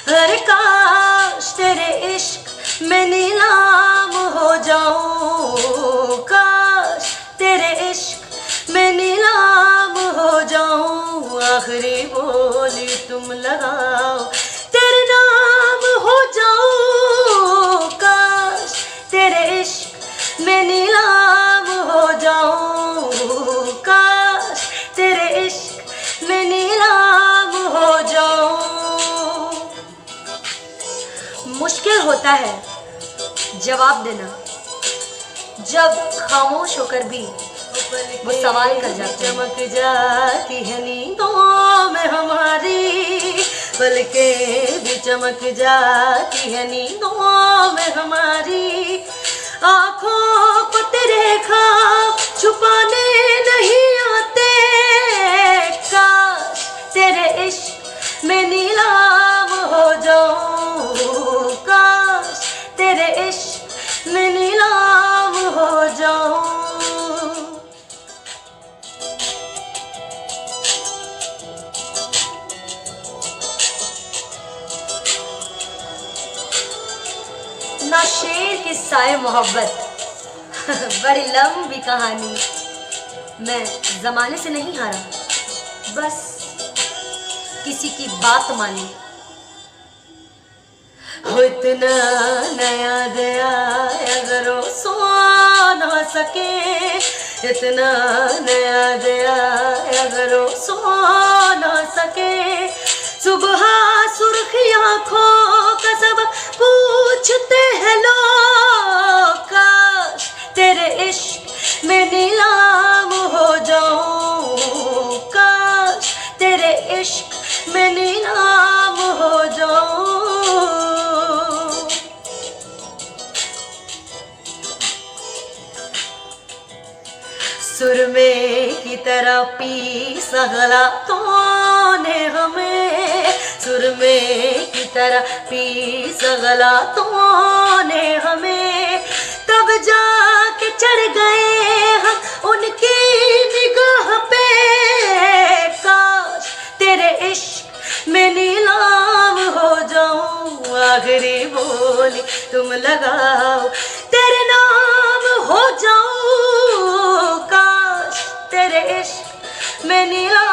अरे काश तेरे इश्क में नीलाम हो जाऊं, काश तेरे इश्क में नीलाम हो जाऊं। आखिरी बोली तुम लगाओ, तेरे नाम हो जाऊं। काश तेरे इश्क में नीलाम हो जाऊं, काश तेरे इश्क में नीलाम हो जाऊं। मुश्किल होता है जवाब देना जब खामोश होकर भी वो सवाल कर जाते हैं। चमक जाती है नींदों में हमारी, पलकें भी चमक जाती है नींदों में हमारी। आँखों को तेरे ख्वाब छुपाने नहीं आते, काश तेरे इश्क में नीलाम हो जाऊं, काश तेरे इश्क में नीलाम हो जाऊं। ना शेर की साए मोहब्बत बड़ी लंबी कहानी। मैं जमाने से नहीं हारा, बस किसी की बात मानी। हो इतना नया दया अगर वो सो ना सके, इतना नया दया अगर वो सो ना सके। सुबह सुर्खी आँखों का सब पूछते हैं लोग, काश तेरे इश्क में नीलाम हो जाऊं, काश तेरे इश्क में नीलाम हो जाऊं। सुरमे की तरह पी सहला तूने हमें, सुरमे की तरह पी सगला तूने हमें। तब जाके चढ़ गए हम उनकी निगाह पे, काश तेरे इश्क में नीलाम हो जाऊं। आखिरी बोली तुम लगाओ, तेरे नाम हो जाऊं, काश तेरे इश्क में नीलाम